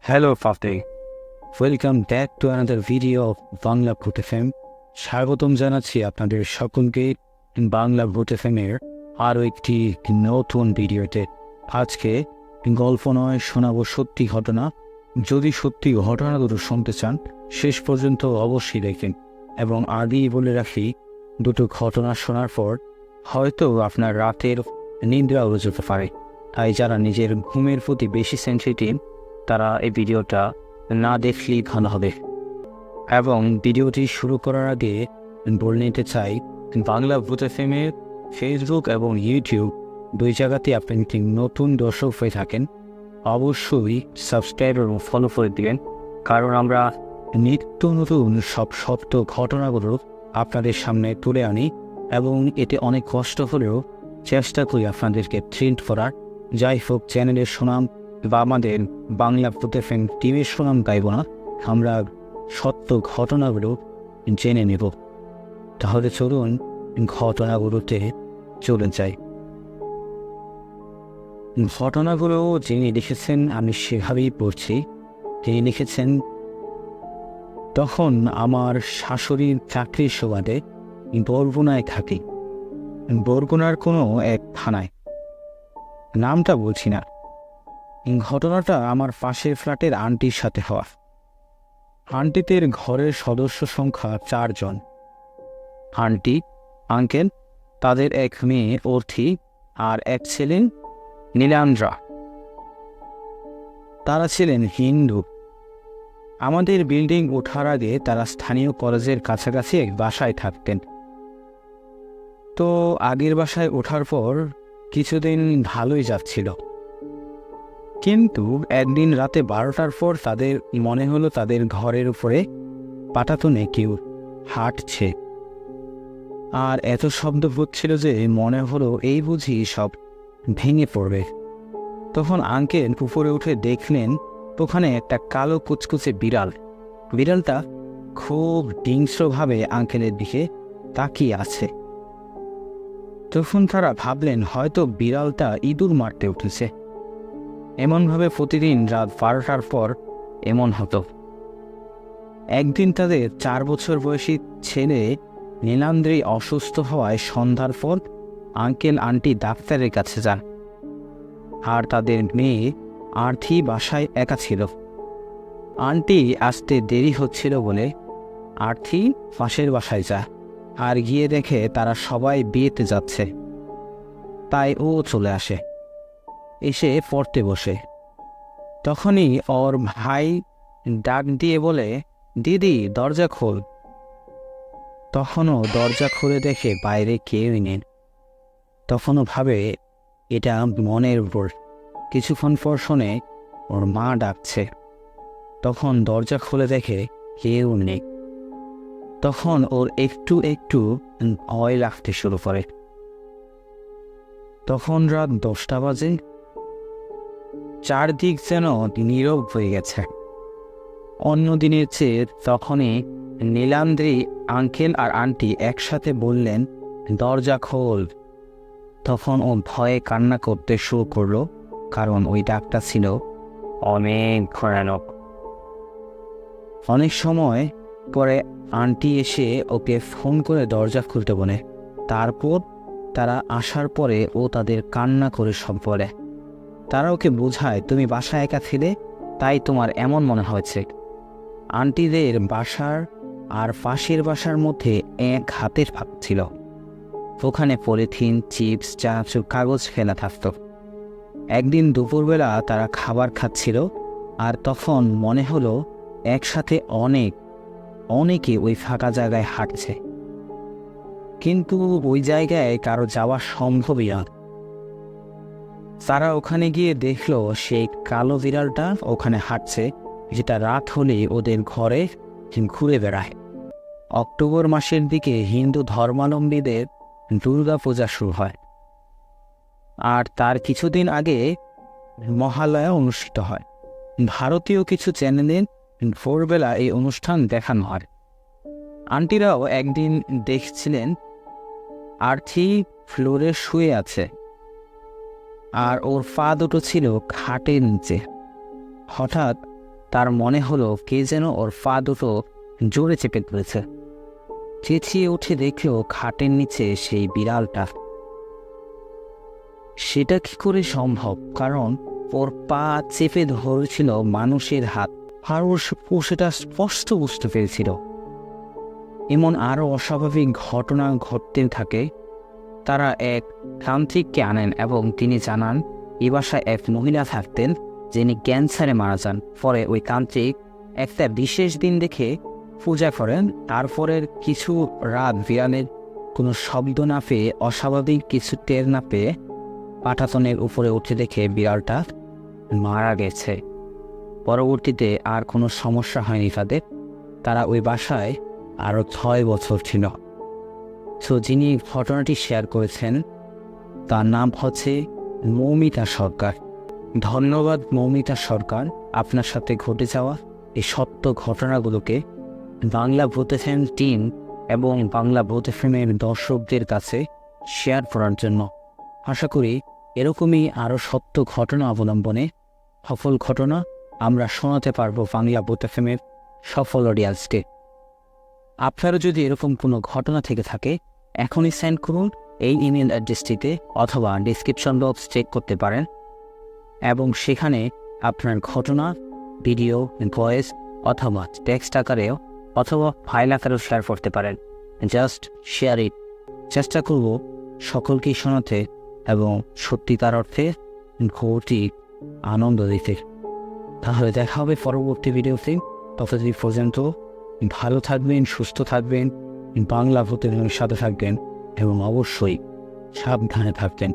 Hello Fateh, welcome back to another video of Bangla ভূত FM। স্বাগতম জানাচ্ছি আপনাদের সকলকে বাংলা ভূত FM এর আরও একটি নতুন ভিডিওতে। আজকে গল্প নয়, শোনাবো সত্যি ঘটনা। যদি সত্যি ঘটনাগুলো শুনতে চান শেষ পর্যন্ত অবশ্যই দেখেন, এবং আগেই বলে রাখি দুটো ঘটনা শোনার পর হয়তো আপনার রাতের নিদ্রা উড়ে যেতে পারে। তাই যারা নিজের ঘুমের প্রতি বেশি সেন্সিটিভ তারা এই ভিডিওটা না দেখলেই ভালো হবে। এবং ভিডিওটি শুরু করার আগে বলে নিতে চাই, বাংলা ভূত এফএমের ফেসবুক এবং ইউটিউব দুই জায়গাতেই আপনি যদি নতুন দর্শক হয়ে থাকেন অবশ্যই সাবস্ক্রাইব এবং ফলো করে দিবেন, কারণ আমরা নিত্য নতুন সব সত্য ঘটনাগুলো আপনাদের সামনে তুলে আনি এবং এতে অনেক কষ্ট হলেও চেষ্টা করি আপনাদেরকে থ্রিল্ড করার। যাই হোক, চ্যানেলের সুনাম বা আমাদের বাংলা ভূত এফএম টিমের সুনাম গাইব না, আমরা সত্য ঘটনাগুলো জেনে নেব। তাহলে চলুন ঘটনাগুলোতে চলে যাই। ঘটনাগুলো যিনি লিখেছেন আমি সেভাবেই পড়ছি। তিনি লিখেছেন, তখন আমার শাশুড়ির চাকরির সুবাদে বরগুনায় থাকি। বরগুনার কোনো এক থানায়, নামটা বলছি না। ঘটনাটা আমার পাশের ফ্ল্যাটের আন্টির সাথে হওয়া। আন্টিদের ঘরের সদস্য সংখ্যা 4 জন। আন্টি, আঙ্কেল, তাদের এক মেয়ে অর্থি আর এক ছেলে নীলান্দ্রা। তারা ছিলেন হিন্দু। আমাদের বিল্ডিং ওঠার আগে তারা স্থানীয় কলেজের কাছাকাছি এক বাসায় থাকতেন। তো আগের বাসায় ওঠার পর কিছুদিন ভালোই যাচ্ছিল, কিন্তু একদিন রাতে 12টার পর তাদের মনে হলো তাদের ঘরের উপরে পাটাতনে কেউ হাঁটছে। আর এত শব্দ হচ্ছিল যে মনে হলো এই বুঝি সব ভেঙে পড়বে। তখন আঙ্কেল উপরে উঠে দেখলেন ওখানে একটা কালো কুচকুচে বিড়াল। বিড়ালটা খুব হিংস্রভাবে আঙ্কেলের দিকে তাকিয়ে আছে। তখন তারা ভাবলেন হয়তো বিড়ালটা ইঁদুর মারতে উঠেছে। এমনভাবে প্রতিদিন রাত 12টার পর এমন হতো। একদিন তাদের 4 বছর বয়সী ছেলে নীলান্দ্রি অসুস্থ হওয়ায় সন্ধ্যার পর আঙ্কেল আন্টি ডাক্তারের কাছে যান, আর তাদের মেয়ে আর্থি বাসায় একা ছিল। আন্টি আসতে দেরি হচ্ছিল বলে আর্থি পাশের বাসায় যায়, আর গিয়ে দেখে তারা সবাই বিয়েতে যাচ্ছে। তাই ও চলে আসে, এসে পড়তে বসে। তখনই ওর ভাই ডাক দিয়ে বলে, দিদি দরজা খোল। তখনও দরজা খুলে দেখে বাইরে কেউই নেই। তখনও ভাবে এটা মনের উপর। কিছুক্ষণ পর শোনে ওর মা ডাকছে। তখন দরজা খুলে দেখে কেউ নেই। তখন ওর একটু একটু ভয় লাগতে শুরু করে। তখন রাত 10টা বাজে। চারদিক যেন নীরব হয়ে গেছে। অন্য দিনের চেয়ে তখনই নীলান্দ্রি আঙ্কেল আর আন্টি একসাথে বললেন, দরজা খোল। তখন ও ভয়ে কান্না করতে শুরু করলো, কারণ ওই ডাকটা ছিল অনেক ভয়ানক। অনেক সময় পরে আন্টি এসে ওকে ফোন করে দরজা খুলতে বলে। তারপর তারা আসার পরে ও তাদের কান্না করে সব বলে। তারা ওকে বোঝায়, তুমি বাসায় একা ছিলে তাই তোমার এমন মনে হয়েছে। আন্টিদের বাসার আর পাশের বাসার মধ্যে এক হাতের ফাঁক ছিল। ওখানে পলিথিন, চিপস, চানাচুর, কাগজ ফেলা থাকত। একদিন দুপুরবেলা তারা খাবার খাচ্ছিল, আর তখন মনে হলো একসাথে অনেকে ওই ফাঁকা জায়গায় হাঁটছে, কিন্তু ওই জায়গায় কারো যাওয়া সম্ভবই না। তারা ওখানে গিয়ে দেখলো সেই কালো বিড়ালটা ওখানে হাঁটছে, যেটা রাত হলে ওদের ঘরে ঘুরে বেড়ায়। অক্টোবর মাসের দিকে হিন্দু ধর্মাবলম্বীদের দুর্গা পূজা শুরু হয়, আর তার কিছুদিন আগে মহালয়া অনুষ্ঠিত হয়। ভারতীয় কিছু চ্যানেলে ভোরবেলা এই অনুষ্ঠান দেখানো হয়। আন্টিরাও একদিন দেখছিলেন আর্থি ফ্লোরে শুয়ে আছে, আর ওর পা দুটো ছিল খাটের নিচে। হঠাৎ তার মনে হলো কে যেন ওর পা দুটো জোরে চেপে ধরেছে। চেঁচিয়ে উঠে দেখলো খাটের নিচে সেই বিড়ালটা। সেটা কি করে সম্ভব, কারণ ওর পা চেপে ধরেছিল মানুষের হাত, আর ও সেটা স্পষ্ট বুঝতে পেরেছিল। এমন আরও অস্বাভাবিক ঘটনা ঘটতে থাকে। তারা এক তান্ত্রিককে আনেন এবং তিনি জানান এ বাসায় এক মহিলা থাকতেন যিনি ক্যান্সারে মারা যান। পরে ওই তান্ত্রিক একটা বিশেষ দিন দেখে পূজা করেন। তারপরের কিছু রাত বিড়ালের কোনো শব্দ না পেয়ে, অস্বাভাবিক কিছু টের না পেয়ে পাটাতনের উপরে উঠে দেখে বিড়ালটা মারা গেছে। পরবর্তীতে আর কোনো সমস্যা হয়নি তাদের। তারা ওই বাসায় আরও 6 বছর ছিল। তো যিনি ঘটনাটি শেয়ার করেছেন তার নাম হচ্ছে মৌমিতা সরকার। ধন্যবাদ মৌমিতা সরকার, আপনার সাথে ঘটে যাওয়া এই সত্য ঘটনাগুলোকে বাংলা ভূত এফএম টিম এবং বাংলা ভূত এফএমের দর্শকদের কাছে শেয়ার করার জন্য। আশা করি এরকমই আরও সত্য ঘটনা অবলম্বনে সফল ঘটনা আমরা শোনাতে পারবো বাংলা ভূত এফএমের সফল অডিয়েন্সকে। আপনারও যদি এরকম কোনো ঘটনা থেকে থাকে এখনই সেন্ড করুন এই ইমেল অ্যাড্রেসটিতে, অথবা ডিসক্রিপশন বক্স চেক করতে পারেন এবং সেখানে আপনার ঘটনা ভিডিও, ভয়েস অথবা টেক্সট আকারেও অথবা ফাইল আকারেও শেয়ার করতে পারেন। Just share it. চেষ্টা করব সকলকেই শোনাতে এবং সত্যিকার অর্থে ঘটি আনন্দ দিতে। তাহলে দেখা হবে পরবর্তী ভিডিওতে। ততদিন পর্যন্ত ভালো থাকবেন, সুস্থ থাকবেন, বাংলা ভূতের সাথে থাকবেন এবং অবশ্যই সাবধানে থাকবেন।